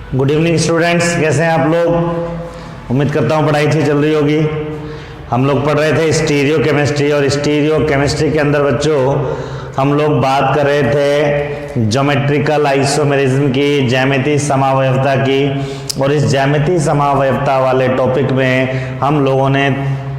Good evening students, कैसे हैं आप लोग। उम्मीद करता हूँ पढ़ाई अच्छी चल रही होगी। हम लोग पढ़ रहे थे स्टीरियो केमिस्ट्री, और स्टीरियो केमिस्ट्री के अंदर बच्चों हम लोग बात कर रहे थे ज्योमेट्रिकल आइसोमेरिज्म की, ज्यामितीय समावयवता की। और इस ज्यामितीय समावयवता वाले टॉपिक में हम लोगों ने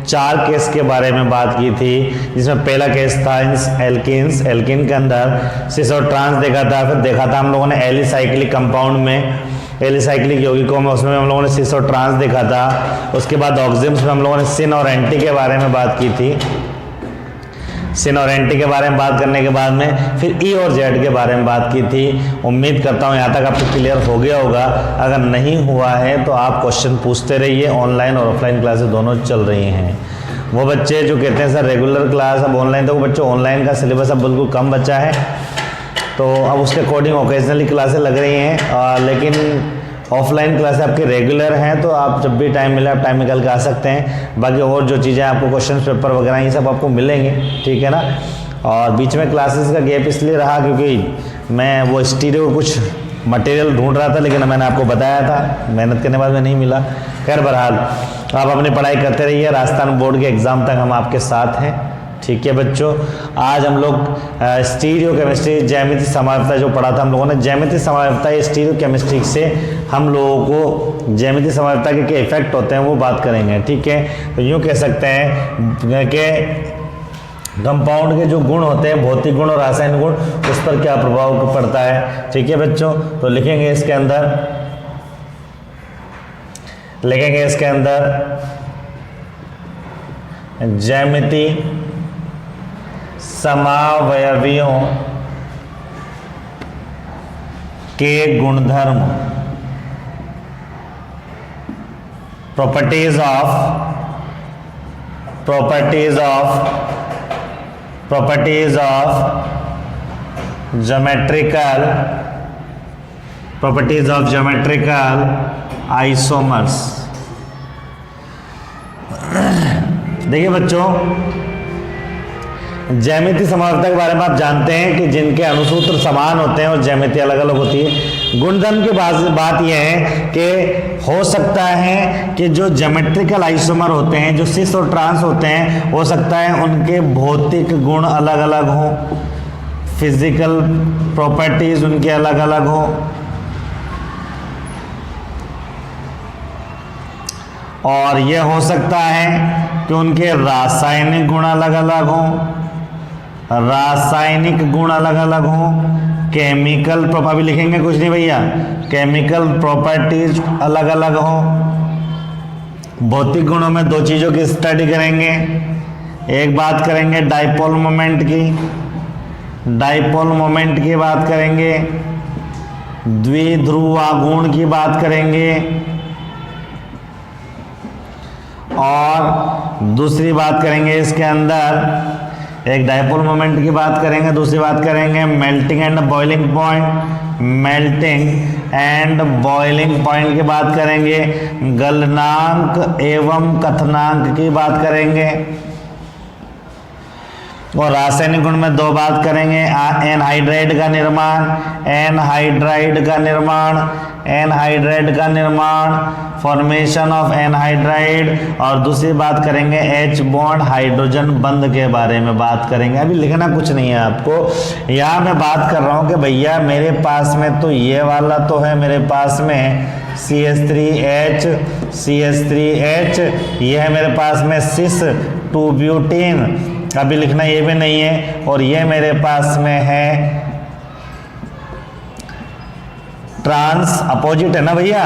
4 केस के बारे में बात की थी, जिसमें पहला केस था एल्किन्स। एल्किन के अंदर सिस और ट्रांस देखा था। फिर देखा था हम लोगों ने एलिसाइक्लिक कंपाउंड में, एलिसाइक्लिक यौगिकों में, उसमें हम लोगों ने सिस और ट्रांस देखा था। उसके बाद ऑक्सिम्स में हम लोगों ने सिन और एंटी के बारे में बात की थी। सिन और एंटी के बारे में बात करने के बाद में फिर ई और जेड के बारे में बात की थी। उम्मीद करता हूँ यहाँ तक आपको क्लियर हो गया होगा। अगर नहीं हुआ है तो आप क्वेश्चन पूछते रहिए। ऑनलाइन और ऑफलाइन क्लासेस दोनों चल रही हैं। वो बच्चे जो कहते हैं सर रेगुलर क्लास अब ऑनलाइन, तो वो बच्चों ऑनलाइन का सिलेबस अब बिल्कुल कम बचा है, तो अब उसके अकॉर्डिंग ओकेजनली क्लासेस लग रही हैं। लेकिन ऑफलाइन क्लासेस आपके रेगुलर हैं, तो आप जब भी टाइम मिले आप टाइम निकाल के आ सकते हैं। बाकी और जो चीज़ें आपको क्वेश्चन पेपर वगैरह ये सब आपको मिलेंगे, ठीक है ना। और बीच में क्लासेस का गैप इसलिए रहा क्योंकि मैं वो स्टीरियो कुछ मटेरियल ढूंढ रहा था, लेकिन मैंने आपको बताया था मेहनत करने के बाद में नहीं मिला। खैर बहरहाल आप अपनी पढ़ाई करते रहिए। राजस्थान बोर्ड के एग्ज़ाम तक हम आपके साथ हैं, ठीक है बच्चों। आज हम लोग स्टीरियो केमिस्ट्री ज्यामितीय समावयवता जो पढ़ा था हम लोगों ने, ज्यामितीय समावयवता स्टीरियो केमिस्ट्री से हम लोगों को ज्यामितीय समावयवता के क्या इफेक्ट होते हैं वो बात करेंगे, ठीक है। तो यूँ कह सकते हैं कि कंपाउंड के जो गुण होते हैं, भौतिक गुण और रासायनिक गुण, उस पर क्या प्रभाव पड़ता है, ठीक है बच्चों। तो लिखेंगे इसके अंदर ज्यामितीय समावयवियों के गुणधर्म, प्रॉपर्टीज ऑफ ज्योमेट्रिकल आइसोमर्स। देखिए बच्चों, ज्यामितीय समावयवता के बारे में आप जानते हैं कि जिनके अनुसूत्र समान होते हैं और ज्यामिति अलग अलग होती है। गुणधर्म की बात यह है कि हो सकता है कि जो ज्योमेट्रिकल आइसोमर होते हैं, जो सिस और ट्रांस होते हैं, हो सकता है उनके भौतिक गुण अलग अलग हों, फिजिकल प्रॉपर्टीज उनके अलग अलग हों, और यह हो सकता है कि उनके रासायनिक गुण अलग अलग हों, केमिकल प्रॉपर्टी लिखेंगे, कुछ नहीं भैया, केमिकल प्रॉपर्टीज अलग अलग हो। भौतिक गुणों में 2 चीजों की स्टडी करेंगे। एक बात करेंगे डाइपोल मोमेंट की बात करेंगे, द्विध्रुव आघूर्ण की बात करेंगे, और दूसरी बात करेंगे इसके अंदर एक डाइपोल मोमेंट की बात करेंगे, दूसरी बात करेंगे मेल्टिंग एंड बॉइलिंग पॉइंट की बात करेंगे, गलनांक एवं कथनांक की बात करेंगे, और रासायनिक गुण में 2 बात करेंगे, एनहाइड्राइड का निर्माण, फॉर्मेशन ऑफ एनहाइड्राइड, और दूसरी बात करेंगे H बॉन्ड हाइड्रोजन बंध के बारे में बात करेंगे। अभी लिखना कुछ नहीं है आपको। यहाँ मैं बात कर रहा हूँ कि भैया मेरे पास में तो ये वाला तो है, मेरे पास में CH3H, ये है मेरे पास में सिस 2 ब्यूटीन, अभी लिखना ये भी नहीं है, और ये मेरे पास में है ट्रांस, अपोजिट है ना भैया,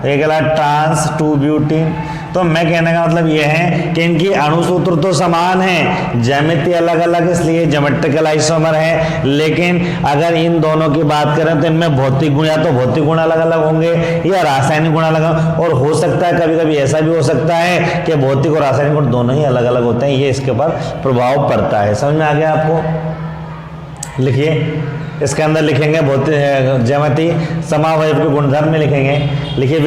एक ट्रांस 2 ब्यूटीन। तो मैं कहने का मतलब यह है कि इनकी अणुसूत्र तो समान है, ज्यामिति अलग अलग, इसलिए ज्योमेट्रिकल आइसोमर है। लेकिन अगर इन दोनों की बात करें तो इनमें भौतिक गुण, या तो भौतिक गुण अलग अलग होंगे या रासायनिक गुण अलग, और हो सकता है कभी कभी ऐसा भी हो सकता है कि भौतिक और रासायनिक गुण दोनों ही अलग अलग होते हैं। ये इसके ऊपर प्रभाव पड़ता है। समझ में आ गया आपको। लिखिए, इसके अंदर लिखेंगे भौतिक ज्यामितीय समावयव के गुणधर्म में लिखेंगे। लिखिए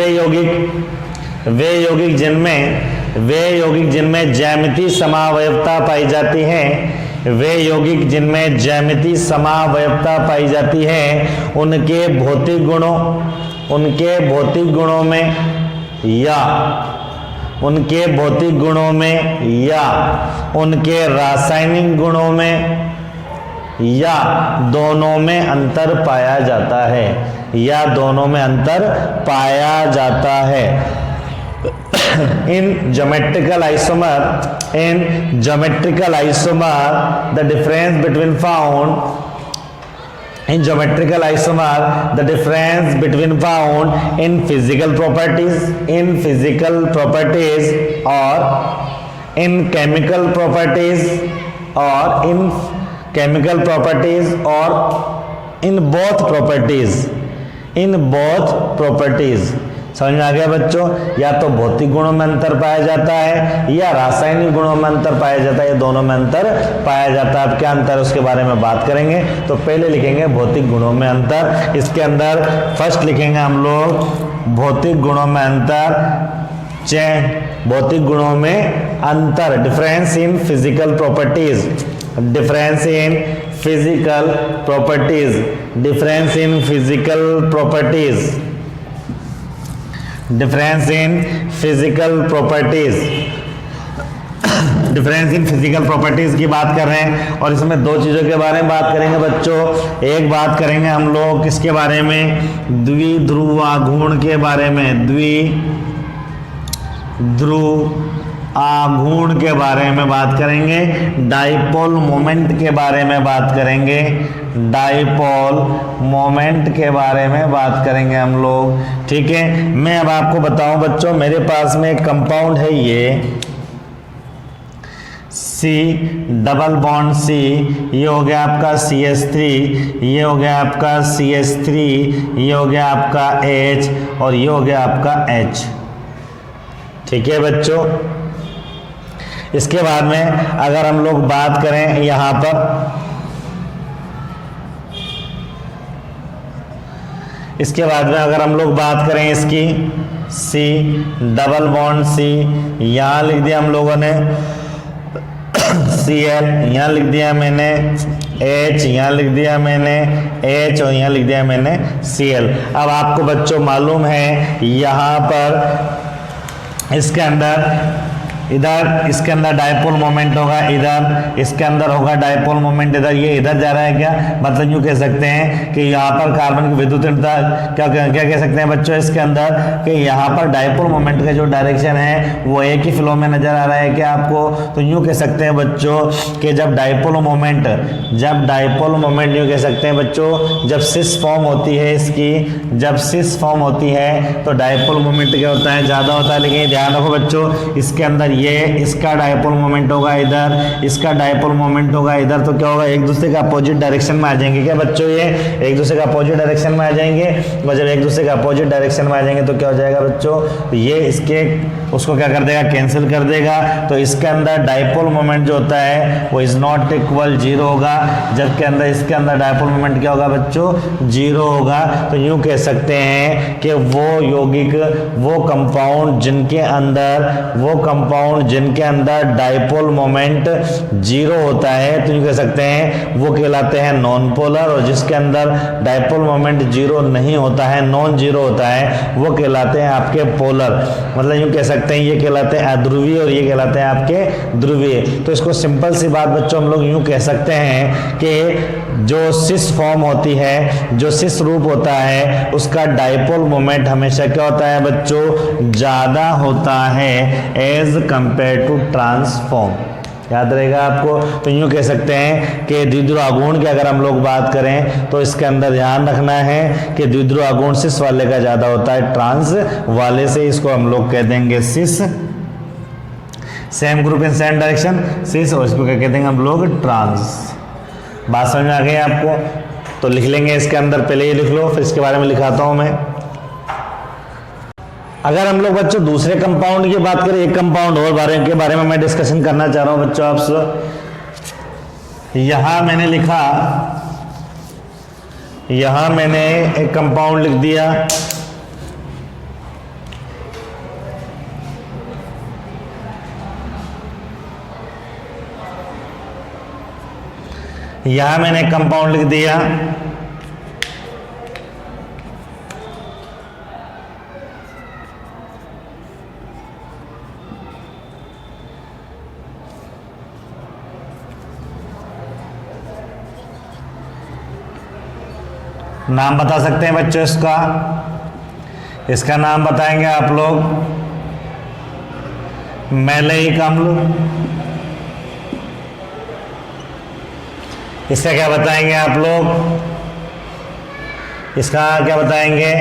वे यौगिक जिनमें ज्यामितीय समावयवता पाई जाती है, वे यौगिक जिनमें ज्यामितीय समावयवता पाई जाती है, उनके भौतिक गुणों उनके भौतिक गुणों में या उनके भौतिक गुणों में या उनके रासायनिक गुणों में या दोनों में अंतर पाया जाता है, या दोनों में अंतर पाया जाता है। In geometrical isomer, the difference between found in geometrical isomer, the difference between found in physical properties, or in chemical properties, or in both properties, समझ में आ गया बच्चों? या तो भौतिक गुणों में अंतर पाया जाता है या रासायनिक गुणों में अंतर पाया जाता है, या दोनों में अंतर पाया जाता है। अब क्या अंतर है उसके बारे में बात करेंगे। तो पहले लिखेंगे भौतिक गुणों में अंतर। इसके अंदर फर्स्ट लिखेंगे हम लोग भौतिक गुणों में अंतर, भौतिक गुणों में अंतर, difference in physical properties, difference in physical properties, difference in physical properties, difference in physical properties, difference in physical properties की बात कर रहे हैं। और इसमें दो चीजों के बारे में बात करेंगे बच्चों। एक बात करेंगे हम लोग किसके बारे में, द्विध्रुवाघूर्ण के बारे में, द्विध्रुवाघूर्ण के बारे में बात करेंगे, डाइपोल मोमेंट के बारे में बात करेंगे, डाइपोल मोमेंट के बारे में बात करेंगे हम लोग। ठीक है, मैं अब आपको बताऊं बच्चों, मेरे पास में एक कंपाउंड है ये C डबल बॉन्ड C, ये हो गया आपका CH3, ये हो गया आपका CH3, ये हो गया आपका H और ये हो गया आपका H। ठीक है बच्चों, इसके बाद में अगर हम लोग बात करें यहाँ पर, इसके बाद में अगर हम लोग बात करें इसकी C डबल बॉन्ड C, यहाँ लिख दिया हम लोगों ने Cl, यहाँ लिख दिया मैंने H, यहाँ लिख दिया मैंने H और यहाँ लिख दिया मैंने Cl। अब आपको बच्चों मालूम है यहाँ पर इसके अंदर, इधर इसके अंदर डाइपोल मोमेंट होगा, इधर इसके अंदर होगा डाइपोल मोमेंट, इधर ये इधर जा रहा है क्या, मतलब यूँ कह सकते हैं कि यहाँ पर कार्बन की विद्युतीयता क्या कह सकते हैं बच्चों इसके अंदर, कि यहाँ पर डाइपोल मोमेंट का जो डायरेक्शन है वो एक ही फ्लो में नजर आ रहा है क्या आपको। तो यूँ कह सकते हैं बच्चों कि जब डाइपोल मोमेंट यूँ कह सकते हैं बच्चों, जब सिस फॉर्म होती है इसकी, जब सिस फॉर्म होती है तो डाइपोल मोमेंट क्या होता है, ज़्यादा होता है। लेकिन ध्यान रखो बच्चों, इसके अंदर ये इसका डाइपोल मोमेंट होगा इधर, इसका डाइपोल मोमेंट होगा इधर, तो क्या होगा, एक दूसरे के अपोजिट डायरेक्शन में आ जाएंगे क्या बच्चों, ये एक दूसरे के अपोजिट डायरेक्शन में आ जाएंगे। और जब एक दूसरे के अपोजिट डायरेक्शन में आ जाएंगे तो क्या हो जाएगा बच्चों, तो ये इसके उसको क्या कर देगा, कैंसिल कर देगा। तो इसके अंदर डाइपोल मोमेंट जो होता है वो इज नॉट इक्वल 0 होगा, जबकि अंदर इसके अंदर डाइपोल मोमेंट क्या होगा बच्चों, 0 होगा। तो यूं कह सकते हैं कि वो यौगिक, वो कंपाउंड जिनके अंदर डाइपोल मोमेंट 0 होता है, तो यूं कह सकते हैं वो कहलाते हैं नॉन पोलर, और जिसके अंदर डाइपोल मोमेंट 0 नहीं होता है, नॉन 0 होता है, वो कहलाते हैं आपके पोलर। मतलब यूं कह सकते हैं ये कहलाते हैं अध्रुवीय और ये कहलाते हैं आपके ध्रुवीय। तो इसको सिंपल सी बात बच्चों हम लोग यूं कह सकते हैं कि जो सिस फॉर्म होती है, जो सिस रूप होता है, उसका डाइपोल मोमेंट हमेशा क्या होता है बच्चों, ज्यादा होता है एज कंपेयर टू ट्रांसफॉर्म। याद रहेगा आपको। तो यूं कह सकते हैं कि द्विध्रुवाघूर्ण की अगर हम लोग बात करें तो इसके अंदर ध्यान रखना है कि द्विध्रुवाघूर्ण सिस वाले का ज्यादा होता है ट्रांस वाले से, इसको हम लोग कह देंगे cis, same group in same direction cis, और इसको क्या कह देंगे हम लोग, ट्रांस। बात समझ में आ गई आपको। तो लिख लेंगे इसके अंदर, पहले ये लिख लो फिर इसके बारे में लिखाता हूं मैं। अगर हम लोग बच्चों दूसरे कंपाउंड की बात करें, एक कंपाउंड और के बारे में मैं डिस्कशन करना चाह रहा हूं बच्चों आपसे। यहां मैंने लिखा, यहां मैंने एक कंपाउंड लिख दिया, यहां मैंने कंपाउंड लिख दिया, नाम बता सकते हैं बच्चों इसका? इसका नाम बताएंगे आप लोग मैलेइक अम्ल। इसका क्या बताएंगे आप लोग? इसका क्या बताएंगे?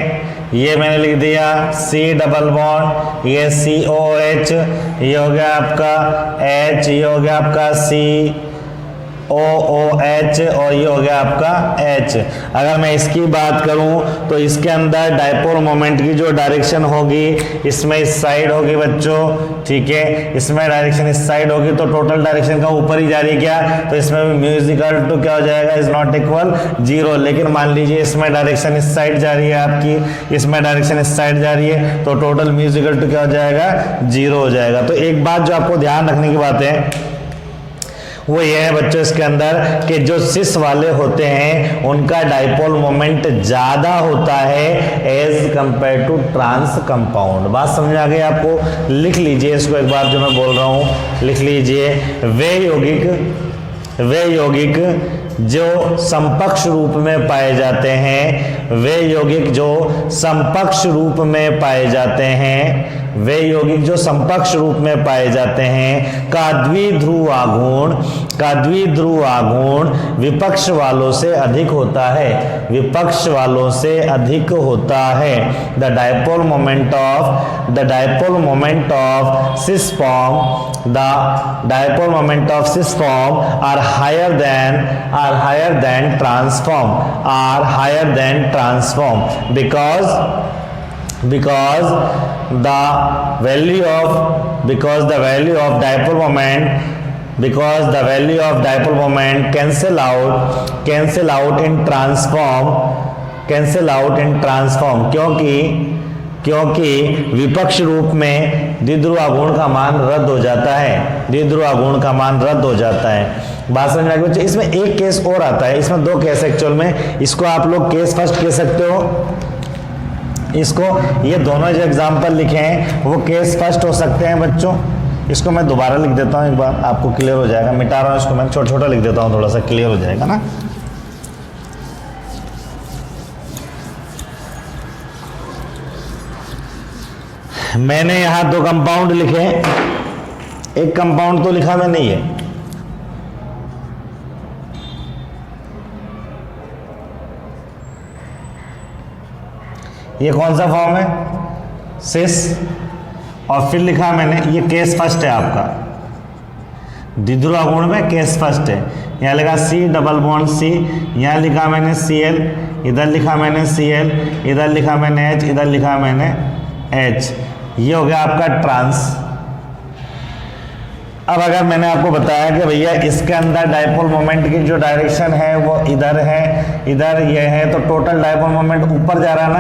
ये मैंने लिख दिया C डबल बॉन्ड, ये COH, ये हो गया आपका H, ये हो गया आपका COOH और ये हो गया आपका H। अगर मैं इसकी बात करूं तो इसके अंदर डायपोल मोमेंट की जो डायरेक्शन होगी इसमें इस साइड होगी बच्चों, ठीक है, इसमें डायरेक्शन इस साइड होगी, तो टोटल डायरेक्शन का ऊपर ही जा रही है क्या, तो इसमें भी म्यूजिकल टू क्या हो जाएगा, इज नॉट इक्वल 0। लेकिन मान लीजिए इसमें डायरेक्शन इस साइड जा रही है आपकी, इसमें डायरेक्शन इस साइड जा रही है, तो टोटल म्यूजिकल टू क्या हो जाएगा, 0 हो जाएगा। तो एक बात जो आपको ध्यान रखने की बात है वो ये है बच्चों इसके अंदर कि जो सिस वाले होते हैं उनका डाइपोल मोमेंट ज्यादा होता है as compare to trans compound. बात समझ आ गई आपको? लिख लीजिए इसको एक बार जो मैं बोल रहा हूं, लिख लीजिए। वे यौगिक जो समकक्ष रूप में पाए जाते हैं, वे यौगिक जो समकक्ष रूप में पाए जाते हैं, वे यौगिक जो समकक्ष रूप में पाए जाते हैं का द्विध्रुव आघूर्ण विपक्ष वालों से अधिक होता है, विपक्ष वालों से अधिक होता है। The dipole moment of cis form are higher than trans form because the value of dipole moment cancel out in transform क्योंकि विपक्ष रूप में द्विध्रुव आघूर्ण का मान रद्द हो जाता है, बात समझ में आ गई बच्चों? इसमें एक केस और आता है, इसमें दो केस एक्चुअल में, इसको आप लोग केस फर्स्ट कह सकते हो, इसको ये दोनों जो एग्जाम्पल लिखे हैं वो केस फर्स्ट हो सकते हैं बच्चों। इसको मैं दोबारा लिख देता हूँ, एक बार आपको क्लियर हो जाएगा। मिटा रहा हूँ इसको, मैं छोटा छोटा लिख देता हूँ, थोड़ा सा क्लियर हो जाएगा ना। मैंने यहाँ दो कंपाउंड लिखे, एक कंपाउंड तो लिखा मैंने ये कौन सा फॉर्म है, सिस, और फिर लिखा मैंने ये केस फर्स्ट है आपका, द्विध्रुव आघूर्ण में केस फर्स्ट है। यहाँ लिखा C डबल बॉन्ड C, यहाँ लिखा मैंने Cl, इधर लिखा मैंने Cl, इधर लिखा मैंने H, इधर लिखा मैंने H। ये हो गया आपका ट्रांस। अब अगर मैंने आपको बताया कि भैया इसके अंदर डायपोल मोमेंट की जो डायरेक्शन है वो इधर है, इधर ये है, तो टोटल डायपोल मोमेंट ऊपर जा रहा है ना,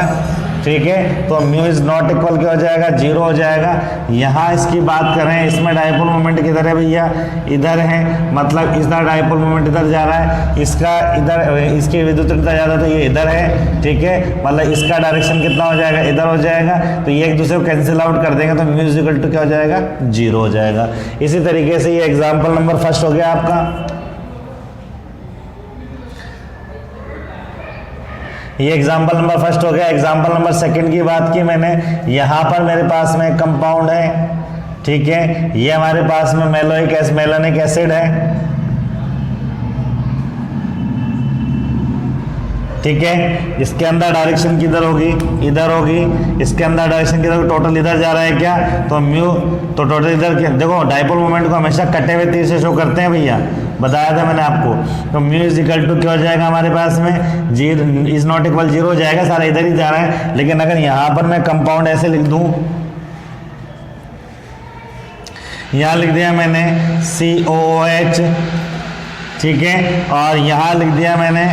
ठीक है, तो म्यू इज नॉट इक्वल क्या हो जाएगा, 0 हो जाएगा। यहाँ इसकी बात करें, इसमें डायपोल मोमेंट किधर है भैया, इधर है, मतलब इसका डायपोल मोमेंट इधर जा रहा है, इसका इधर, इसकी विद्युतीयता ज़्यादा तो ये इधर है, ठीक है, मतलब इसका डायरेक्शन कितना हो जाएगा, इधर हो जाएगा, तो ये एक दूसरे को कैंसिल आउट कर देंगे तो म्यू इज इक्वल टू क्या हो जाएगा, 0 हो जाएगा। इसी तरीके से ये एग्जाम्पल नंबर फर्स्ट हो गया आपका। ये एग्जाम्पल नंबर फर्स्ट हो गया। एग्जाम्पल नंबर सेकंड की बात की मैंने, यहाँ पर मेरे पास में कंपाउंड है, ठीक है, ये हमारे पास में मेलोनिक एसिड है, ठीक है, इसके अंदर डायरेक्शन किधर होगी, इधर होगी, इसके अंदर डायरेक्शन किधर, टोटल इधर जा रहा है क्या, तो म्यू, तो टोटल इधर, देखो डायपोल मोमेंट को हमेशा कटे हुए तीर से शो करते हैं भैया, बताया था मैंने आपको। तो म्यू इज इक्वल टू क्या हो जाएगा हमारे पास में, जीरो इज नॉट इक्वल 0 हो जाएगा, सारा इधर ही जा रहा है। लेकिन अगर यहाँ पर मैं कंपाउंड ऐसे लिख दूं, यहाँ लिख दिया मैंने COOH, ठीक है, और यहाँ लिख दिया मैंने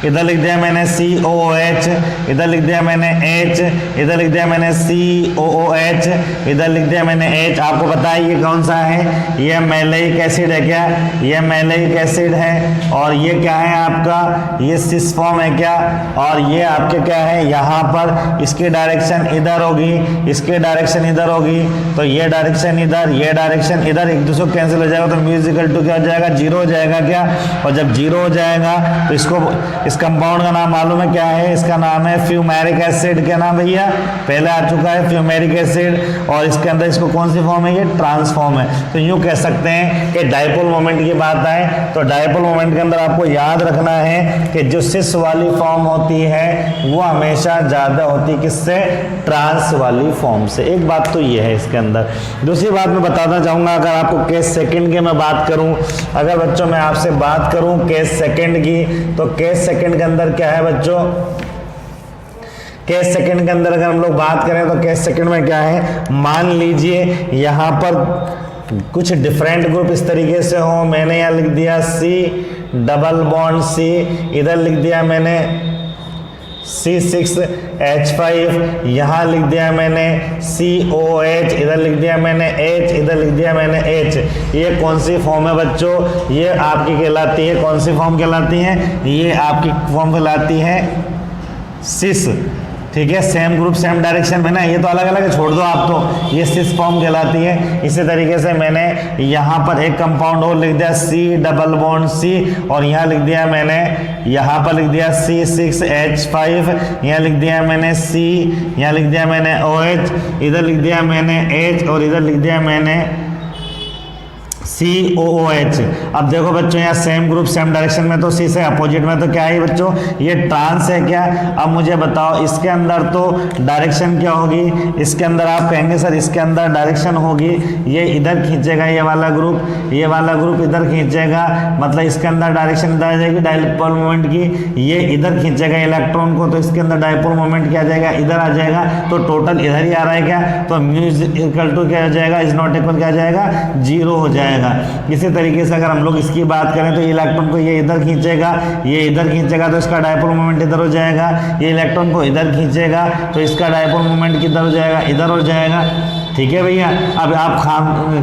इधर लिख दिया मैंने COOH, इधर लिख दिया मैंने H, इधर लिख दिया मैंने COOH, इधर लिख दिया मैंने H। आपको पता है ये कौन सा है, ये मैलेइक एसिड है क्या, ये मैलेइक एसिड है। और ये क्या है आपका, ये सिस फॉर्म है क्या, और ये आपके क्या है, यहाँ पर इसकी डायरेक्शन इधर होगी, इसकी डायरेक्शन इधर होगी, तो ये डायरेक्शन इधर, ये डायरेक्शन इधर, एक दूसरे को कैंसिल हो जाएगा, तो म्यूजिकल टू क्या हो जाएगा, 0 हो जाएगा क्या। और जब 0 हो जाएगा तो इसको, इस कंपाउंड का नाम मालूम है क्या है, इसका नाम है फ्यूमेरिक एसिड। क्या नाम भैया, पहले आ चुका है फ्यूमेरिक एसिड, और इसके अंदर इसको कौन सी फॉर्म है, ये ट्रांसफॉर्म है। तो यूं कह सकते हैं कि डायपोल मोमेंट की बात आए तो डायपोल मोमेंट के अंदर आपको याद रखना है कि जो सिस वाली फॉर्म होती है वो हमेशा ज्यादा होती है किससे, ट्रांस वाली फॉर्म से। एक बात तो ये है इसके अंदर। दूसरी बात मैं बताना चाहूंगा, अगर आपको केस सेकंड की मैं बात करूं, अगर बच्चों मैं आपसे बात करूं केस सेकंड की, तो केस सेकंड के अंदर क्या है बच्चों, केस सेकंड के अंदर अगर हम लोग बात करें तो केस सेकंड में क्या है, मान लीजिए यहाँ पर कुछ डिफरेंट ग्रुप इस तरीके से हो, मैंने यहाँ लिख दिया C डबल बॉन्ड C, इधर लिख दिया मैंने C6H5, यहाँ लिख दिया मैंने COH, इधर लिख दिया मैंने H, इधर लिख दिया मैंने H। ये कौन सी फॉर्म है बच्चों, ये आपकी कहलाती है, कौन सी फॉर्म कहलाती है, ये आपकी फॉर्म कहलाती है सिस। ठीक है, सेम ग्रुप सेम डायरेक्शन में ना, ये तो अलग अलग है, छोड़ दो आप, तो ये सिस फॉर्म कहलाती है। इसी तरीके से मैंने यहाँ पर एक कंपाउंड और लिख दिया C डबल बॉन्ड C, और यहाँ लिख दिया मैंने, यहाँ पर लिख दिया C6H5, यहाँ लिख दिया मैंने C, यहाँ लिख दिया मैंने OH, इधर लिख दिया मैंने H, और इधर लिख दिया मैंने COOH। अब देखो बच्चों यहाँ सेम ग्रुप सेम डायरेक्शन में, तो C से अपोजिट में तो क्या है बच्चों, ये ट्रांस है क्या। अब मुझे बताओ इसके अंदर तो डायरेक्शन क्या होगी, इसके अंदर आप कहेंगे सर इसके अंदर डायरेक्शन होगी, ये इधर खींचेगा, ये वाला ग्रुप, ये वाला ग्रुप इधर खींचेगा, मतलब इसके अंदर डायरेक्शन इधर आ जाएगी डायपोल मोमेंट की, ये इधर खींचेगा इलेक्ट्रॉन को, तो इसके अंदर डायपोल मोमेंट क्या आ जाएगा, इधर आ जाएगा, तो टोटल इधर ही आ रहा है क्या, तो म्यू इक्वल टू क्या हो जाएगा, इज नॉट इक्वल क्या आ जाएगा, 0 हो जाएगा। इसी तरीके से अगर हम लोग इसकी बात करें तो ये इलेक्ट्रॉन को ये इधर खींचेगा, ये इधर खींचेगा, तो इसका डायपोल मोमेंट इधर हो जाएगा, ये इलेक्ट्रॉन को इधर खींचेगा तो इसका डायपोल मोमेंट किधर हो जाएगा, इधर हो जाएगा। ठीक है भैया। अब आप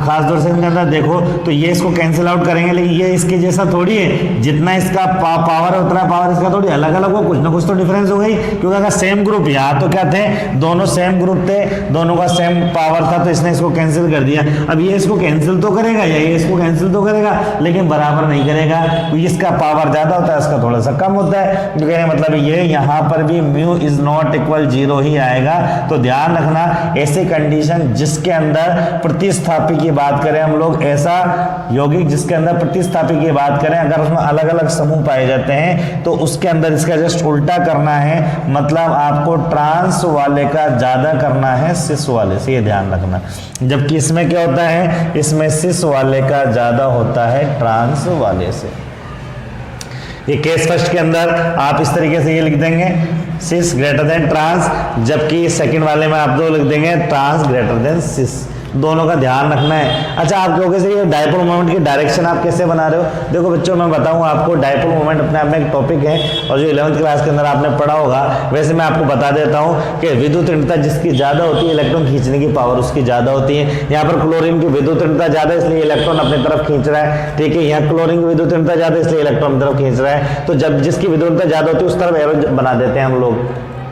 खास तौर से इनके अंदर देखो तो ये इसको कैंसिल आउट करेंगे, लेकिन ये इसके जैसा थोड़ी है, जितना इसका पावर है उतना पावर इसका थोड़ी अलग अलग हो, कुछ ना कुछ तो डिफरेंस हो गई, क्योंकि अगर सेम ग्रुप, यहाँ तो क्या थे, दोनों सेम ग्रुप थे, दोनों का सेम पावर था, तो इसने इसको कैंसिल कर दिया। अब ये इसको कैंसिल तो करेगा या ये इसको कैंसिल तो करेगा, लेकिन बराबर नहीं करेगा, क्योंकि इसका पावर ज्यादा होता है, इसका थोड़ा सा कम होता है। तो कहने मतलब ये यहाँ पर भी म्यू इज नॉट इक्वल 0 ही आएगा। तो ध्यान रखना, ऐसी कंडीशन जिसके अंदर प्रतिस्थापी की बात करें हम लोग, ऐसा यौगिक जिसके अंदर प्रतिस्थापी की बात करें, अगर उसमें अलग अलग समूह पाए जाते हैं तो उसके अंदर इसका जस्ट उल्टा करना है, मतलब आपको ट्रांस वाले का ज्यादा करना है सिस वाले से, ये ध्यान रखना। जबकि इसमें क्या होता है, इसमें सिस वाले का ज्यादा होता है ट्रांस वाले से। ये केस फर्स्ट के अंदर आप इस तरीके से ये लिख देंगे सिस ग्रेटर देन ट्रांस, जबकि सेकंड वाले में आप दो लिख देंगे ट्रांस ग्रेटर देन सिस। दोनों का ध्यान रखना है। अच्छा, आप कहोगे सर ये डायपोल मोमेंट की डायरेक्शन आप कैसे बना रहे हो? देखो बच्चों, मैं बताऊं आपको, डायपोल मोमेंट अपने आप में एक टॉपिक है और जो 11वीं क्लास के अंदर आपने पढ़ा होगा, वैसे मैं आपको बता देता हूं कि विद्युत ऋणता जिसकी ज्यादा होती है, इलेक्ट्रॉन खींचने की पावर उसकी ज्यादा होती है। यहाँ पर क्लोरीन की विद्युत ऋणता ज्यादा, इसलिए इलेक्ट्रॉन अपनी तरफ खींच रहा है। ठीक है, यहाँ क्लोरीन की विद्युत ऋणता ज्यादा, इसलिए इलेक्ट्रॉन अपनी तरफ खींच रहा है। तो जब जिसकी विद्युत ऋणता ज्यादा होती है उस तरफ एरो बना देते हैं हम लोग।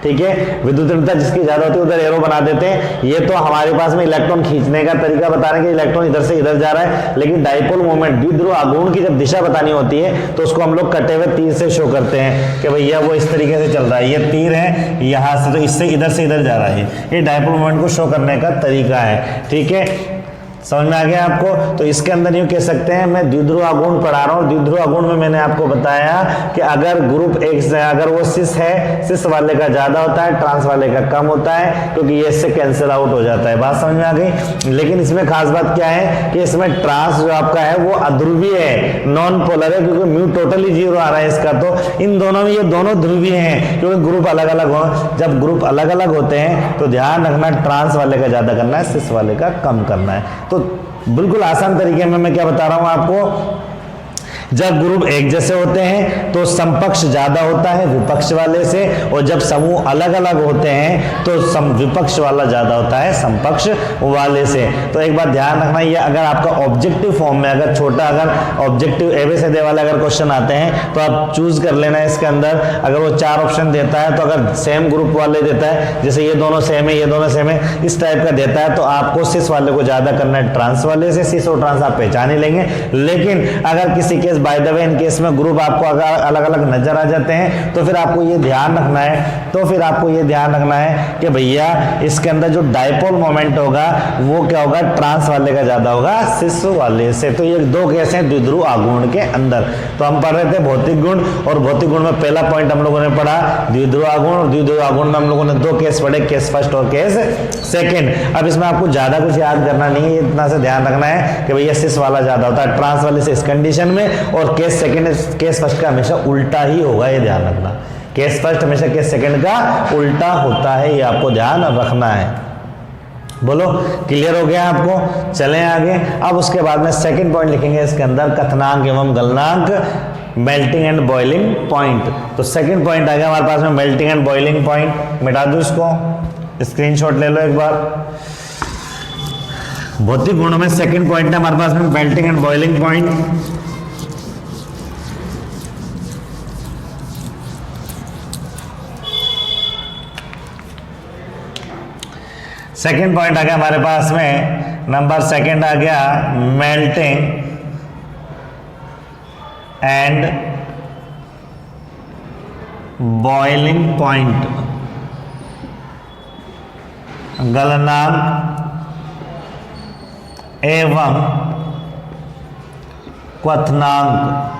ठीक है, विद्युत ऋणता जिसकी ज्यादा होती है उधर एरो बना देते हैं। ये तो हमारे पास में इलेक्ट्रॉन खींचने का तरीका बता रहे हैं कि इलेक्ट्रॉन इधर से इधर जा रहा है, लेकिन डायपोल मोमेंट द्विध्रुव आघूर्ण की जब दिशा बतानी होती है तो उसको हम लोग कटे हुए तीर से शो करते हैं कि भैया वो इस तरीके से चल रहा है, ये तीर है यहाँ से, तो इससे इधर से इधर जा रहा है। ये डायपोल मोमेंट को शो करने का तरीका है। ठीक है, समझ में आ गया आपको? तो इसके अंदर यूं कह सकते हैं, मैं द्विध्रुव आघूर्ण पढ़ा रहा हूँ। द्विध्रुव आघूर्ण में मैंने आपको बताया कि अगर ग्रुप एक से, अगर वो सिस है, सिस वाले का ज्यादा होता है, ट्रांस वाले का कम होता है, क्योंकि ये इससे कैंसिल आउट हो जाता है। बात समझ में आ गई? लेकिन इसमें खास बात क्या है कि इसमें ट्रांस जो आपका है वो अध्रुवीय है, नॉन पोलर है, क्योंकि म्यू टोटली 0 आ रहा है इसका। तो इन दोनों में ये दोनों ध्रुवीय हैं, क्योंकि ग्रुप अलग अलग हो। जब ग्रुप अलग अलग होते हैं तो ध्यान रखना, ट्रांस वाले का ज्यादा करना है, सिस वाले का कम करना है। तो बिल्कुल आसान तरीके में मैं क्या बता रहा हूं आपको, जब ग्रुप एक जैसे होते हैं तो समपक्ष ज्यादा होता है विपक्ष वाले से, और जब समूह अलग अलग होते हैं तो विपक्ष वाला ज्यादा होता है समपक्ष वाले से। तो एक बात ध्यान रखना, ये अगर आपका ऑब्जेक्टिव फॉर्म में अगर छोटा अगर ऑब्जेक्टिव एबीसीडी वाले अगर क्वेश्चन आते हैं तो आप चूज कर लेना इसके अंदर। अगर वो 4 ऑप्शन देता है तो अगर सेम ग्रुप वाले देता है, जैसे ये दोनों सेम है ये दोनों सेम है, इस टाइप का देता है, तो आपको सिस वाले को ज्यादा करना है ट्रांस वाले से। सिस और ट्रांस आप पहचान ही लेंगे। लेकिन अगर किसी case by the way in case में ग्रुप आपको अगर अलग अलग नजर आ जाते हैं तो फिर आपको ये ध्यान रखना है कि भैया इसके अंदर जो डाइपोल मोमेंट होगा वो क्या होगा, ट्रांस वाले का ज्यादा होगा सिस वाले से। तो ये 2 केस हैं द्विध्रुव आघूर्ण के अंदर। तो हम पढ़ रहे थे भौतिक गुण, और भौतिक गुण में पहला पॉइंट हम लोगों ने पढ़ा द्विध्रुव आघूर्ण, और द्विध्रुव आघूर्ण में हम लोगों ने 2 केस पढ़े, केस फर्स्ट और केस सेकंड। अब इसमें आपको ज्यादा कुछ याद करना नहीं है, इतना से ध्यान रखना है कि भैया सिस वाला ज्यादा होता है ट्रांस वाले से इस कंडीशन में, और केस सेकंड केस फर्स्ट का हमेशा उल्टा ही होगा, ये ध्यान रखना। केस फर्स्ट हमेशा केस सेकंड का उल्टा होता है, ये आपको ध्यान रखना है। बोलो क्लियर हो गया आपको? चलें आगे। अब उसके बाद में सेकंड पॉइंट लिखेंगे इसके अंदर, कथनांक एवं गलनांक, मेल्टिंग एंड बॉइलिंग पॉइंट। तो सेकंड पॉइंट आ गया हमारे पास में मेल्टिंग एंड बॉइलिंग पॉइंट। मिटा दो इसको, स्क्रीनशॉट ले लो एक बार। भौतिक गुणों में सेकंड पॉइंट है हमारे पास में melting and boiling point. Second point आ गया हमारे पास में, नंबर सेकंड आ गया मेल्टिंग एंड बॉइलिंग पॉइंट। गलनांक एवं क्वथनांक।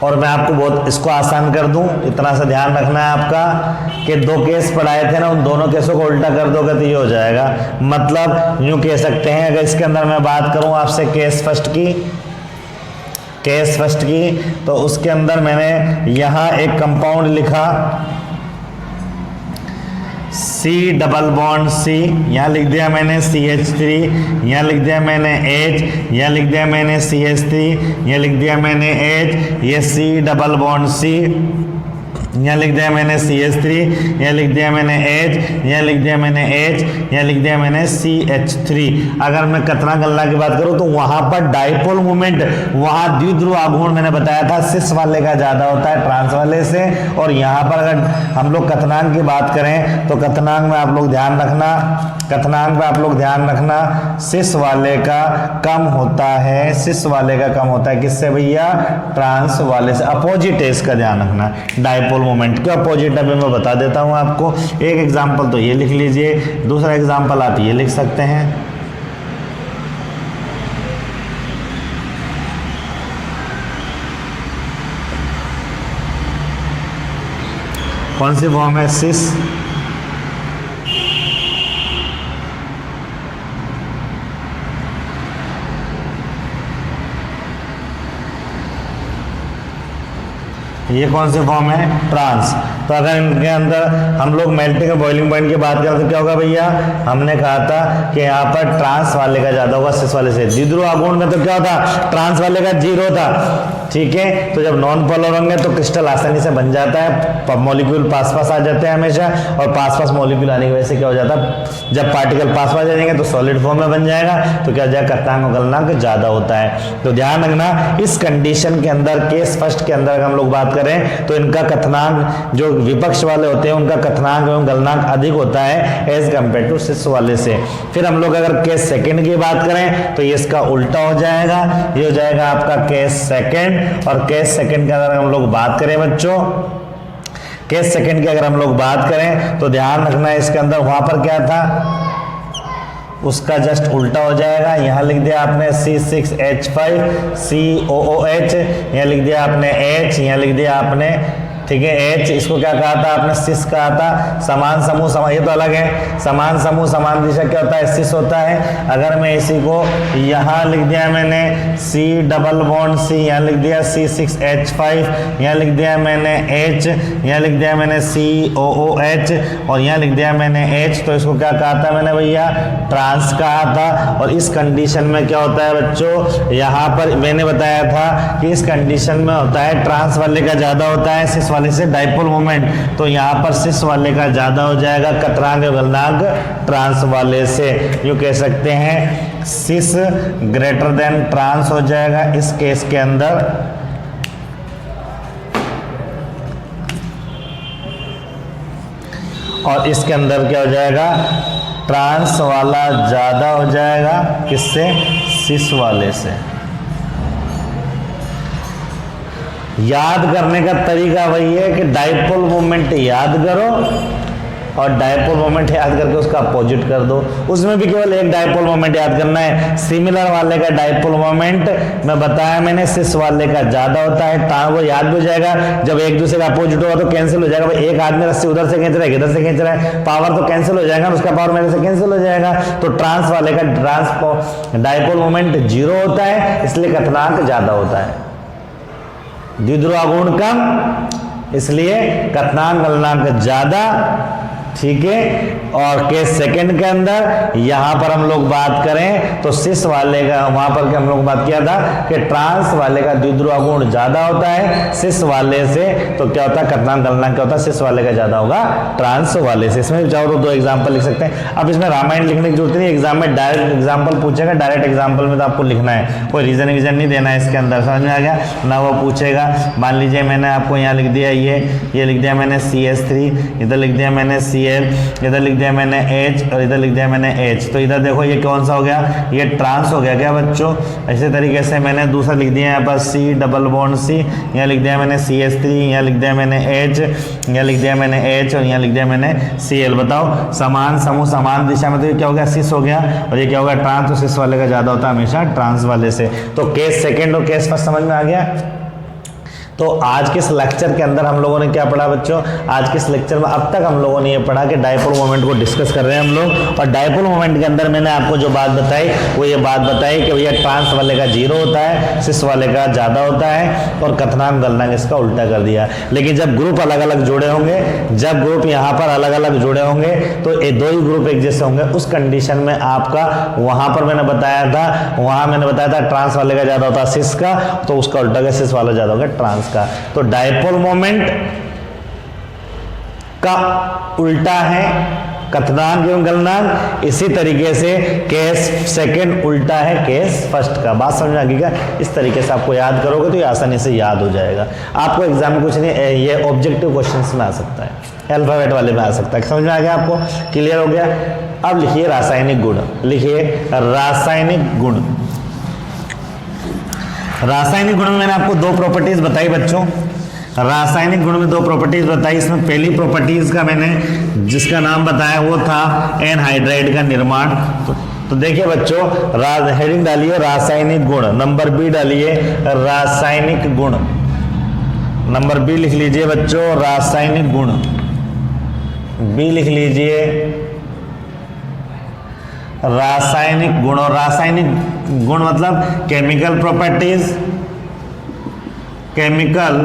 और मैं आपको बहुत इसको आसान कर दूं, इतना सा ध्यान रखना है आपका कि 2 केस पढ़ाए थे ना, उन दोनों केसों को उल्टा कर दोगे तो ये हो जाएगा। मतलब यूं कह सकते हैं, अगर इसके अंदर मैं बात करूं आपसे केस फर्स्ट की, तो उसके अंदर मैंने यहां एक कंपाउंड लिखा C डबल बॉन्ड C, यहाँ लिख दिया मैंने CH3, यहाँ लिख दिया मैंने H, यहाँ लिख दिया मैंने CH3, यहाँ लिख दिया मैंने H, ये C डबल बॉन्ड C, यहाँ लिख दिया मैंने CH3, यहाँ लिख दिया मैंने H, यहाँ लिख दिया मैंने H, यहाँ लिख दिया मैंने CH3। अगर मैं कथना गलना की बात करूँ तो वहां पर डाइपोल मोमेंट, वहां द्विध्रुव आघूर्ण मैंने बताया था सिस वाले का ज्यादा होता है ट्रांस वाले से। और यहाँ पर अगर हम लोग कथनांक की बात करें तो कथनांक में आप लोग ध्यान रखना, सिस वाले का कम होता है, किससे भैया, ट्रांस वाले से। अपोजिट है, इसका ध्यान रखना, डाइपोल मोमेंट के अपोजिट। अभी मैं बता देता हूं आपको, एक एग्जांपल तो ये लिख लीजिए, दूसरा एग्जांपल आप ये लिख सकते हैं। कौन सी फॉर्म है, सिस। ये कौन से फॉर्म है, ट्रांस। तो अगर इनके अंदर हम लोग मेल्टिंग और बॉइलिंग पॉइंट की बात करें तो क्या होगा भैया, हमने कहा था कि यहाँ पर ट्रांस वाले का ज्यादा होगा सिस वाले से। द्विध्रुव आघूर्ण में तो क्या होता, ट्रांस वाले का 0 था, ठीक है। तो जब नॉन पोलर होंगे तो क्रिस्टल आसानी से बन जाता है, मॉलिक्यूल पास पास आ जाते हैं हमेशा, और पास पास मॉलिक्यूल आने की वजह से क्या हो जाता है, जब पार्टिकल पास पास जाएंगे तो सॉलिड फॉर्म में बन जाएगा, तो क्या हो जाएगा, कथनांक और गलनांक ज्यादा होता है। तो ध्यान रखना, इस कंडीशन के अंदर केस फर्स्ट के अंदर हम लोग बात करें तो इनका कथनांक, जो विपक्ष वाले होते हैं उनका कथनांक एवं गलनांक अधिक होता है एज कम्पेयर टू सिस वाले से। फिर हम लोग अगर केस सेकंड की बात करें तो ये इसका उल्टा हो जाएगा, ये हो जाएगा आपका केस सेकंड। और केस सेकंड के अंदर हम लोग बात करें बच्चों, केस सेकंड की अगर हम लोग बात करें तो ध्यान रखना है इसके अंदर वहां पर क्या था, उसका जस्ट उल्टा हो जाएगा। यहाँ लिख दिया आपने C6H5 COOH, यहाँ लिख दिया आपने H, यहाँ लिख दिया आपने ठीक है। H इसको क्या कहा था आपने, सिस कहा था। समान समूह समान, ये तो अलग है। समान समूह समान दिशा क्या होता है, सिस होता है। अगर मैं इसी को यहाँ लिख दिया मैंने C डबल बॉन्ड C, यहाँ लिख दिया C6H5, यहाँ लिख दिया मैंने H, यहाँ लिख दिया मैंने COOH और यहाँ लिख दिया मैंने H, तो इसको क्या कहा था मैंने भैया, ट्रांस कहा था। और इस कंडीशन में क्या होता है बच्चों, यहाँ पर मैंने बताया था कि इस कंडीशन में होता है ट्रांस वाले का ज्यादा होता है सिस वाले से डाइपोल मोमेंट, तो यहाँ पर सिस वाले का ज्यादा हो जाएगा कतरांक गलनांक ट्रांस वाले से। यूँ कह सकते हैं सिस ग्रेटर देन ट्रांस हो जाएगा इस केस के अंदर। और इसके अंदर क्या हो जाएगा, ट्रांस वाला ज्यादा हो जाएगा किससे, सिस वाले से। याद करने का तरीका वही है कि डाइपोल मोमेंट याद करो और डाइपोल मोमेंट याद करके उसका अपोजिट कर दो। उसमें भी केवल एक डाइपोल मोमेंट याद करना है। सिमिलर वाले का डाइपोल मोमेंट मैं बताया मैंने सिस वाले का ज्यादा होता है, ता वो याद भी हो जाएगा। जब एक दूसरे का अपोजिट होगा तो कैंसिल हो जाएगा। भाई एक आदमी रस्सी उधर से खींच रहा है, इधर से खींच रहा है, पावर तो कैंसिल हो जाएगा, उसका पावर मेरे से कैंसिल हो जाएगा। तो ट्रांस वाले का डाइपोल मोमेंट 0 होता है, इसलिए कथनांक ज्यादा होता है। द्विध्रुव गुण कम, इसलिए कथनांक गलनांक ज्यादा, ठीक है। और केस सेकंड के अंदर यहां पर हम लोग बात करें तो सिस वाले का, वहां पर हम लोग बात किया था कि ट्रांस वाले का द्विध्रुव गुण ज्यादा होता है सिस वाले से, तो क्या होता है कथनांक गलनांक क्या होता है, सिस वाले का ज्यादा होगा ट्रांस वाले से। इसमें चाहो तो 2 एग्जाम्पल लिख सकते हैं। अब इसमें रामायण लिखने की जरूरत नहीं, एग्जाम में डायरेक्ट एग्जाम्पल पूछेगा, डायरेक्ट एग्जाम्पल में तो आपको लिखना है, कोई रीजन नहीं देना है इसके अंदर, समझ में आ गया ना। वो पूछेगा, मान लीजिए मैंने आपको यहाँ लिख दिया ये लिख दिया मैंने CH3, इधर लिख दिया मैंने Cl, इधर लिख दिया मैंने H और इधर लिख दिया मैंने H, तो इधर देखो ये कौन सा हो गया, ये ट्रांस हो गया क्या बच्चों। इसी तरीके से मैंने दूसरा लिख दिया यहाँ पर C डबल बॉन्ड C, यहाँ लिख दिया मैंने CH3, यहाँ लिख दिया मैंने H, यहाँ लिख दिया मैंने H और यहाँ लिख दिया मैंने Cl। बताओ समान समूह समान दिशा में, तो ये क्या हो गया, सिस हो गया, और ये क्या होगा ट्रांस, तो सिस वाले का ज्यादा होता है हमेशा ट्रांस वाले से। तो केस सेकेंड और केस फर्स्ट समझ में आ गया। तो आज के इस लेक्चर के अंदर हम लोगों ने क्या पढ़ा बच्चों, आज के इस लेक्चर में अब तक हम लोगों ने ये पढ़ा कि डाइपोल मोमेंट को डिस्कस कर रहे हैं हम लोग। और डाइपोल मोमेंट के अंदर मैंने आपको जो बात बताई वो ये बात बताई कि भैया ट्रांस वाले का 0 होता है, सिस वाले का ज्यादा होता है, और कथनांक गलनांक इसका उल्टा कर दिया। लेकिन जब ग्रुप अलग अलग जुड़े होंगे, जब ग्रुप यहाँ पर अलग अलग जुड़े होंगे तो ये 2 ही ग्रुप एक जैसे होंगे, उस कंडीशन में आपका वहां पर मैंने बताया था ट्रांस वाले का ज्यादा होता है सिस का, तो उसका उल्टा का सिस वाला ज्यादा होगा ट्रांस का। तो डाइपोल मोमेंट का उल्टा है कथनांक एवं गलनांक, इसी तरीके से केस सेकंड उल्टा है केस फर्स्ट का। बात समझ में आ गई क्या। इस तरीके से आपको याद करोगे तो ये आसानी से याद हो जाएगा। आपको एग्जाम में कुछ नहीं, ये ऑब्जेक्टिव क्वेश्चंस में आ सकता है, अल्फाबेट वाले में आ सकता है। समझ में आ गया आपको, क्लियर हो गया। अब लिखिए रासायनिक गुण, लिखिए रासायनिक गुण। रासायनिक गुण में मैंने आपको 2 प्रॉपर्टीज बताई बच्चों, रासायनिक गुण में 2 प्रॉपर्टीज बताई। इसमें पहली प्रॉपर्टीज का मैंने जिसका नाम बताया वो था एनहाइड्राइड का निर्माण। तो देखिए बच्चों, हेडिंग डालिए रासायनिक गुण, नंबर बी डालिए रासायनिक गुण, नंबर बी लिख लीजिए बच्चों रासायनिक गुण, बी लिख लीजिए रासायनिक गुण। और रासायनिक गुण मतलब केमिकल प्रॉपर्टीज, केमिकल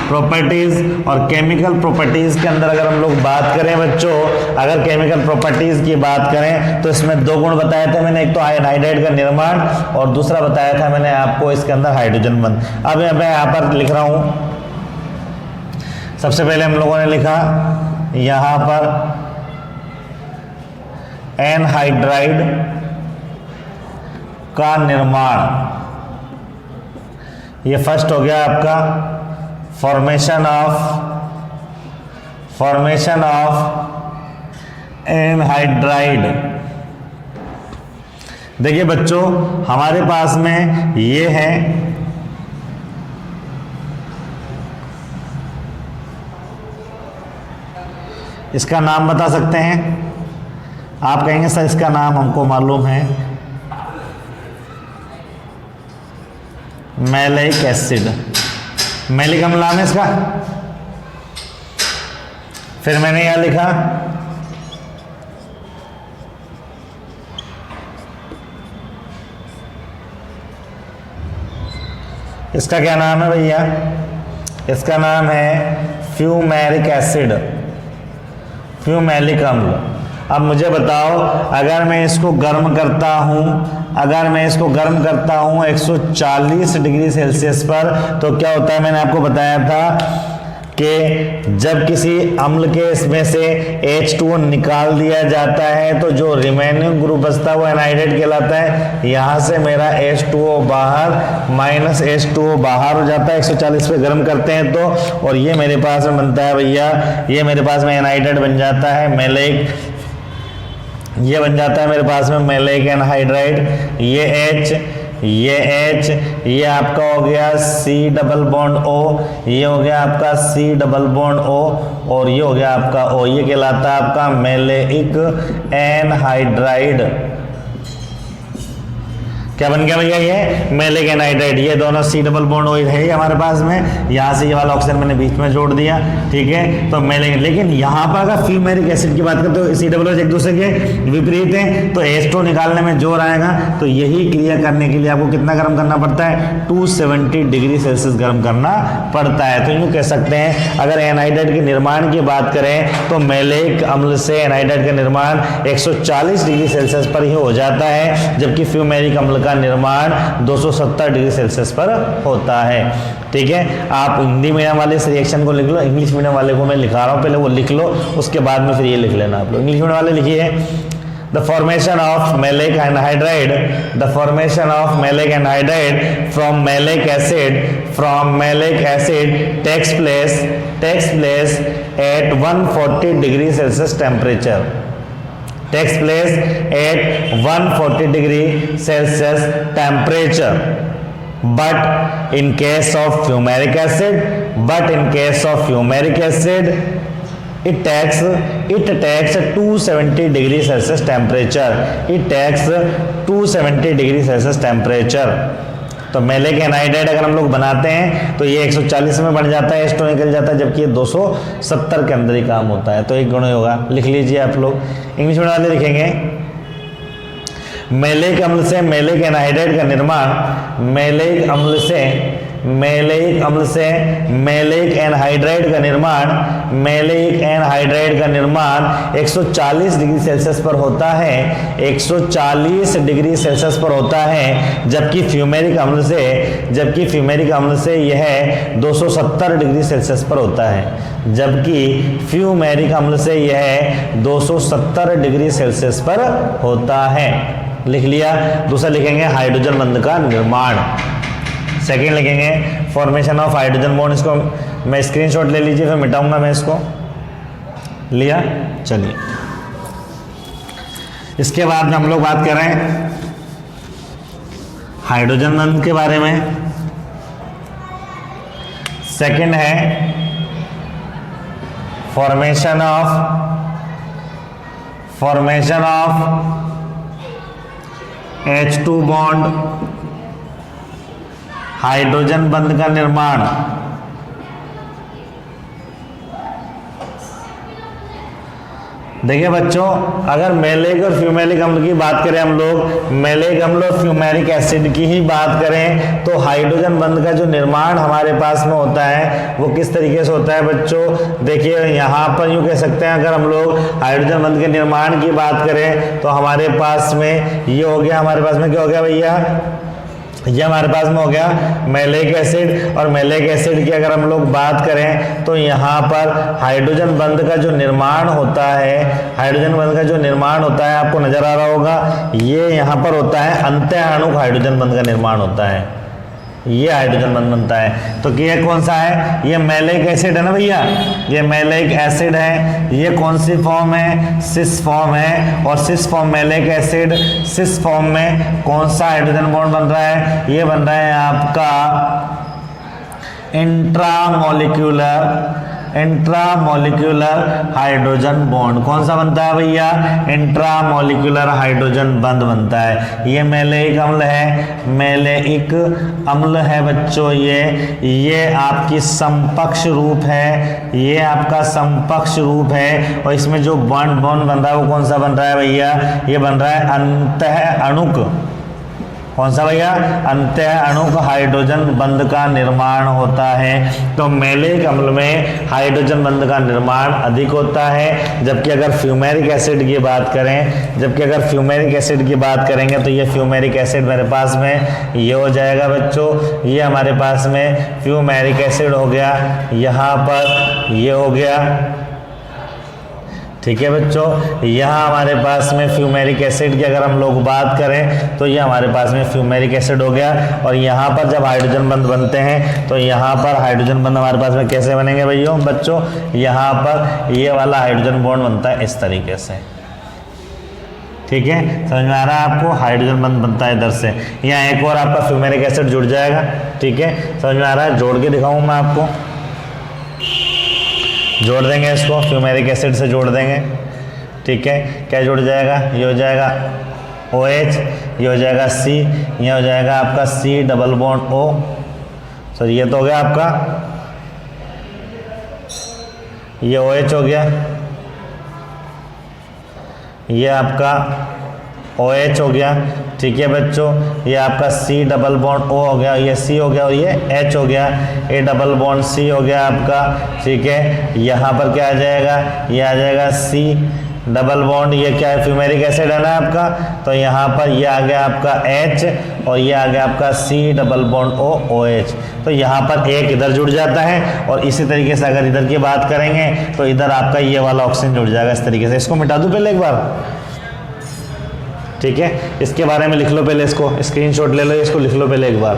प्रॉपर्टीज। और केमिकल प्रॉपर्टीज के अंदर अगर हम लोग बात करें बच्चों, अगर केमिकल प्रॉपर्टीज की बात करें तो इसमें 2 गुण बताए थे मैंने, एक तो एनहाइड्राइड का निर्माण और दूसरा बताया था मैंने आपको इसके अंदर हाइड्रोजन बंध। अब मैं यहाँ पर लिख रहा हूं, सबसे पहले हम लोगों ने लिखा यहाँ पर एनहाइड्राइड का निर्माण, ये फर्स्ट हो गया आपका फॉर्मेशन ऑफ एनहाइड्राइड। देखिए बच्चों हमारे पास में ये है, इसका नाम बता सकते हैं आप, कहेंगे सर इसका नाम हमको मालूम है, मैलिक एसिड। मैलिक अम्ल नाम है इसका। फिर मैंने यहां लिखा इसका क्या नाम है भैया, इसका नाम है फ्यूमेरिक एसिड, फ्यूमेलिक अम्ल। अब मुझे बताओ, अगर मैं इसको गर्म करता हूं, अगर मैं इसको गर्म करता हूं 140 डिग्री सेल्सियस पर, तो क्या होता है, मैंने आपको बताया था कि जब किसी अम्ल के इसमें से H2O निकाल दिया जाता है तो जो रिमेनिंग ग्रुप बचता है वो एनहाइड्रेट कहलाता है। यहाँ से मेरा H2O बाहर, माइनस H2O बाहर हो जाता है 140 पे गर्म करते हैं तो, और ये मेरे पास में बनता है भैया, ये मेरे पास में एनहाइड्रेट बन जाता है मैलिक, ये बन जाता है मेरे पास में मैलिक एनहाइड्राइड। ये H, ये H, ये आपका हो गया C डबल बॉन्ड O, ये हो गया आपका C डबल बॉन्ड O, और ये हो गया आपका O, ये कहलाता है आपका मैलिक एनहाइड्राइड। क्या बन गया भैया, ये मैलिक एनहाइड्राइड। ये दोनों C डबल बॉन्ड O है हमारे पास में, यहाँ से ये वाला ऑक्सीजन मैंने बीच में जोड़ दिया, ठीक है। तो मैलिक, लेकिन यहाँ पर अगर फ्यूमेरिक एसिड की बात करें तो C डबल एक दूसरे के विपरीत हैं, तो H2O निकालने में जोर आएगा। तो यही क्रिया करने के लिए आपको कितना गर्म करना पड़ता है, 270 डिग्री सेल्सियस गर्म करना पड़ता है। तो यूँ कह सकते हैं, अगर एनहाइड्राइड के निर्माण की बात करें तो मैलिक अम्ल से एनहाइड्राइड का निर्माण 140 डिग्री सेल्सियस पर ही हो जाता है, जबकि फ्यूमेरिक अम्ल का निर्माण 270 डिग्री सेल्सियस पर होता है, ठीक है। आप हिंदी मीडियम वाले इस रिएक्शन को लिख लो, इंग्लिश मीडियम वाले को मैं लिखा रहा हूँ, पहले वो लिख लो, उसके बाद में फिर ये लिख लेना आप लोग। इंग्लिश मीडियम वाले लिखिए, the formation of maleic anhydride, the formation of maleic anhydride from maleic acid takes place at 140 degree celsius temperature, takes place at 140 degree Celsius temperature. But in case of fumaric acid, it takes 270 degree Celsius temperature. It takes 270 degree Celsius temperature. तो maleic anhydride अगर हम लोग बनाते हैं तो ये 140 में बन जाता है, H2O निकल जाता है, जबकि ये 270 के अंदर ही काम होता है। तो एक गुण होगा, लिख लीजिए आप लोग। इंग्लिश में वाले लिखेंगे, मैलिक अम्ल से मैलिक एनहाइड्राइड का निर्माण, मैलिक अम्ल से मैलिक एनहाइड्राइड का निर्माण 140 डिग्री सेल्सियस पर होता है, 140 डिग्री सेल्सियस पर होता है, जबकि फ्यूमेरिक अम्ल से यह 270 डिग्री सेल्सियस पर होता है, जबकि फ्यूमेरिक अम्ल से यह 270 डिग्री सेल्सियस पर होता है। लिख लिया। दूसरा लिखेंगे हाइड्रोजन बंध का निर्माण। सेकेंड लिखेंगे फॉर्मेशन ऑफ हाइड्रोजन बॉन्ड। इसको मैं स्क्रीनशॉट ले लीजिए, फिर मिटाऊंगा मैं इसको। लिया, चलिए। इसके बाद में हम लोग बात कर रहे हैं हाइड्रोजन बंध के बारे में। सेकेंड है formation of H2 bond, hydrogen बंध का निर्माण। देखिए बच्चों, अगर मैलिक और फ्यूमेरिक अम्ल की बात करें, हम लोग मैलिक अम्ल और फ्यूमेरिक एसिड की ही बात करें, तो हाइड्रोजन बंध का जो निर्माण हमारे पास में होता है वो किस तरीके से होता है बच्चों। देखिए यहाँ पर यूँ कह सकते हैं, अगर हम लोग हाइड्रोजन बंध के निर्माण की बात करें तो हमारे पास में ये हो गया, हमारे पास में क्या हो गया भैया, ये हमारे पास में हो गया मैलिक एसिड। और मैलिक एसिड की अगर हम लोग बात करें तो यहाँ पर हाइड्रोजन बंध का जो निर्माण होता है, आपको नजर आ रहा होगा, ये यहाँ पर होता है अंत्याणुक हाइड्रोजन बंध का निर्माण होता है, ये हाइड्रोजन बंध बनता है। तो ये कौन सा है, ये मैलिक एसिड है ना भैया, ये मैलिक एसिड है। ये कौन सी फॉर्म है, सिस फॉर्म है। और cis form malic acid, cis form में कौन सा हाइड्रोजन बॉन्ड बन रहा है, ये बन रहा है आपका इंट्रामोलिक्यूलर इंट्रामोलिकुलर हाइड्रोजन बॉन्ड। कौन सा बनता है भैया? इंट्रामोलिकुलर हाइड्रोजन बंध बनता है। ये मैलेइक अम्ल है, मैलेइक अम्ल है बच्चों। ये आपकी समपक्ष रूप है, ये आपका समपक्ष रूप है। और इसमें जो बॉन्ड बन रहा है वो कौन सा बन रहा है भैया? ये बन रहा है अंतः अणुक। कौन सा भैया? अंतः अणुक हाइड्रोजन बंध का निर्माण होता है। तो मैलेइक अम्ल में हाइड्रोजन बंध का निर्माण अधिक होता है। जबकि अगर फ्यूमेरिक एसिड की बात करेंगे तो ये फ्यूमेरिक एसिड मेरे पास में ये हो जाएगा बच्चों, ये हमारे पास में फ्यूमेरिक एसिड हो गया, यहाँ पर ये हो गया। ठीक है बच्चों, यहाँ हमारे पास में फ्यूमेरिक एसिड की अगर हम लोग बात करें तो ये हमारे पास में फ्यूमेरिक एसिड हो गया। और यहाँ पर जब हाइड्रोजन बंध बनते हैं तो यहाँ पर हाइड्रोजन बंध हमारे पास में कैसे बनेंगे भैया बच्चों? यहाँ पर ये वाला हाइड्रोजन बॉन्ड बनता है इस तरीके से। ठीक है, समझ में आ रहा है आपको? हाइड्रोजन बंध बनता है इधर से। यहाँ एक और आपका फ्यूमेरिक एसिड जुड़ जाएगा। ठीक है, समझ में आ रहा है? जोड़ के दिखाऊँ मैं आपको, जोड़ देंगे इसको, फ्यूमेरिक एसिड से जोड़ देंगे। ठीक है, क्या जुड़ जाएगा? ये हो जाएगा OH, ये हो जाएगा C, ये हो जाएगा आपका C double bond O। Sir ये तो हो गया आपका, ये OH हो गया, ये आपका OH हो गया। ठीक है बच्चों, ये आपका C डबल बॉन्ड O हो गया, ये C हो गया और ये H हो गया, A डबल बॉन्ड C हो गया आपका। ठीक है, यहाँ पर क्या आ जाएगा? ये आ जाएगा C डबल बॉन्ड, ये क्या है? फ्यूमेरिक एसिड है ना आपका, तो यहाँ पर ये आ गया आपका H और ये आ गया आपका C double bond O OH। तो यहाँ पर एक इधर जुड़ जाता है। और इसी तरीके से अगर इधर की बात करेंगे तो इधर आपका ये वाला ऑक्सीजन जुड़ जाएगा इस तरीके से। इसको मिटा दूँ पहले एक बार? ठीक है, इसके बारे में लिख लो पहले, इसको स्क्रीनशॉट ले लो, इसको लिख लो पहले एक बार।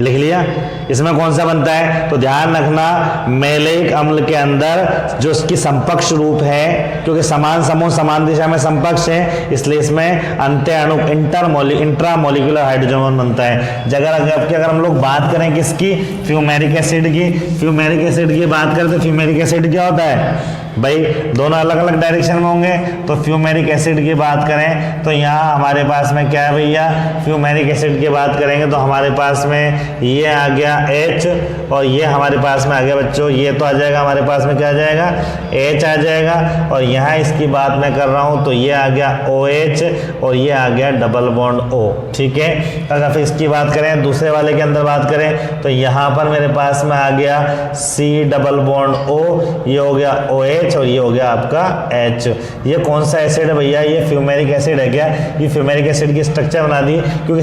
लिख लिया? इसमें कौन सा बनता है? तो ध्यान रखना, मैलेइक अम्ल के अंदर जो इसकी समपक्ष रूप है, क्योंकि समान समूह समान दिशा में समपक्ष है, इसलिए इसमें अंतः अणु इंट्रामोलिकुलर हाइड्रोजन बॉन्ड बनता है। अगर हम लोग बात करें किसकी? फ्यूमेरिक एसिड की। फ्यूमेरिक एसिड की बात करें तो फ्यूमेरिक एसिड क्या होता है भाई? दोनों अलग अलग डायरेक्शन में होंगे। तो फ्यूमेरिक एसिड की बात करें तो यहाँ हमारे पास में क्या है भैया? फ्यूमेरिक एसिड की बात करेंगे तो हमारे पास में ये आ गया H और ये हमारे पास में आ गया बच्चों, ये तो आ जाएगा हमारे पास में, क्या आ जाएगा? H आ जाएगा। और यहाँ इसकी बात मैं कर रहा हूँ तो ये आ गया OH और ये आ गया डबल बॉन्ड O। ठीक है, अगर फिर इसकी बात करें दूसरे वाले के अंदर बात करें तो यहाँ पर मेरे पास में आ गया C डबल बॉन्ड O, ये हो गया OH और ये हो गया आपका H। ये कौन सा एसिड है भैया? ये फ्यूमेरिक एसिड है क्या? ये फ्यूमेरिक एसिड की स्ट्रक्चर बना दी, क्योंकि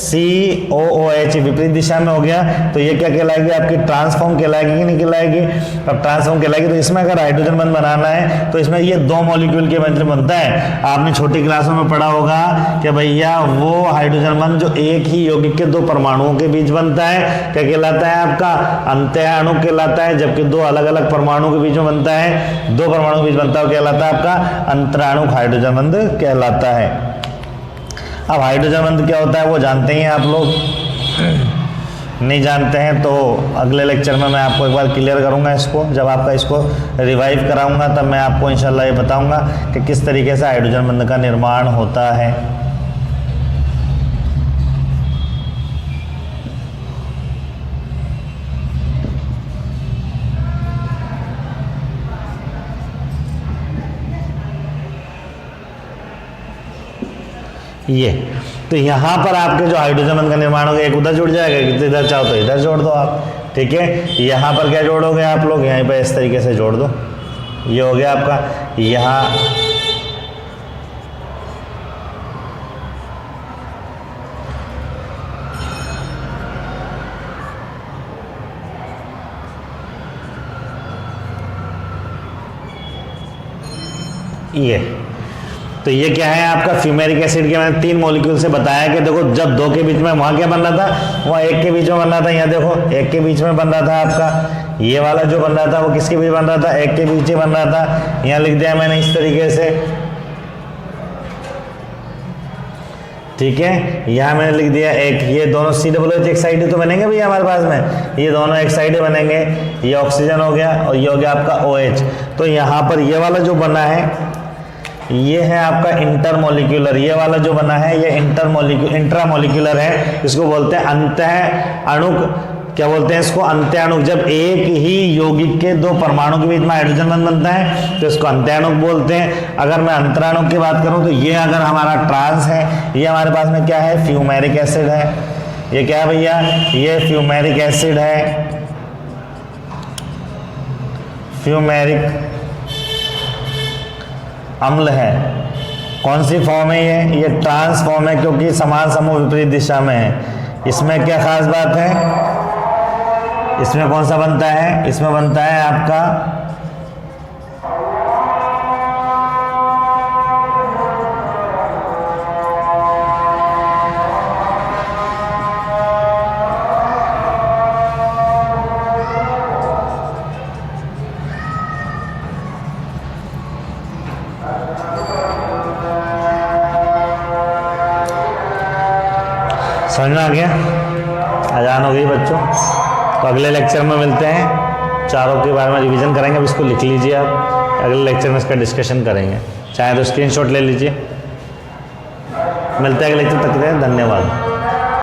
COOH विपरीत दिशा में हो गया। तो ये क्या कहलाएगी आपकी? ट्रांसफॉर्म कहलाएगी कि नहीं कहलाएगी? अब ट्रांसफॉर्म कहलाएगी। तो इसमें अगर हाइड्रोजन बंध बनाना है तो इसमें ये दो मॉलिक्यूल के बंध बनता है। आपने छोटी क्लासों में पढ़ा होगा कि भैया वो हाइड्रोजन बंध जो एक ही यौगिक के दो परमाणुओं के बीच बनता है, क्या कहलाता है आपका? अंतः अणु कहलाता है। जबकि दो अलग अलग परमाणु के बीच में बनता है, दो परमाणु के बीच बनता है, कहलाता है आपका अंतराणुक हाइड्रोजन बंध कहलाता है। अब हाइड्रोजन बंध क्या होता है वो जानते ही हैं आप लोग? नहीं जानते हैं तो अगले लेक्चर में मैं आपको एक बार क्लियर करूंगा इसको। जब आपका इसको रिवाइव कराऊंगा तब मैं आपको इंशाल्लाह ये बताऊंगा कि किस तरीके से हाइड्रोजन बंध का निर्माण होता है। ये तो यहाँ पर आपके जो हाइड्रोजन बंध का निर्माण होगा, एक उधर जुड़ जाएगा, इधर चाहो तो इधर जोड़ दो आप। ठीक है, यहाँ पर क्या जोड़ोगे आप लोग? यहाँ पर इस तरीके से जोड़ दो। ये हो गया आपका, यहाँ ये तो ये क्या है आपका? फ्यूमेरिक एसिड के मैंने 3 मॉलिक्यूल से बताया कि देखो जब दो के बीच में वहां क्या बन रहा था, वहां एक के बीच में बन रहा था। यहाँ देखो एक के बीच में बन रहा था आपका, ये वाला जो बन रहा था वो किसके बीच बन रहा था? एक के बीच बन रहा था। यहाँ लिख दिया मैंने इस तरीके से, ठीक है, यहाँ मैंने लिख दिया एक, ये दोनों COOH एक साइड ही तो बनेंगे भैया हमारे पास में, ये दोनों एक साइड ही बनेंगे, ये ऑक्सीजन हो गया और ये हो गया आपका OH। तो यहाँ पर ये वाला जो बना है ये है आपका इंटरमोलिक्यूलर, ये वाला जो बना है ये इंट्रामोलिक्यूलर है, इसको बोलते हैं अंतः अणुक, क्या बोलते हैं इसको, अंत्य अणुक। जब एक ही यौगिक के दो परमाणु के बीच में हाइड्रोजन बंध बनता है तो इसको अंत्य अणुक बोलते हैं। अगर मैं अंतराणुक की बात करूं तो ये अगर हमारा ट्रांस है, ये हमारे पास में क्या है, फ्यूमेरिक एसिड है। ये क्या है भैया, ये फ्यूमेरिक एसिड है, फ्यूमेरिक अम्ल है। कौन सी फॉर्म है ये ट्रांस फॉर्म है, क्योंकि समान समूह विपरीत दिशा में है। इसमें क्या खास बात है, इसमें कौन सा बनता है, इसमें बनता है आपका समझ में आ गया, अजान हो गई बच्चों। तो अगले लेक्चर में मिलते हैं, चारों के बारे में रिवीजन करेंगे। अब इसको लिख लीजिए आप, अगले लेक्चर में इसका डिस्कशन करेंगे, चाहे तो स्क्रीनशॉट ले लीजिए। मिलते हैं अगले लेक्चर तक, धन्यवाद।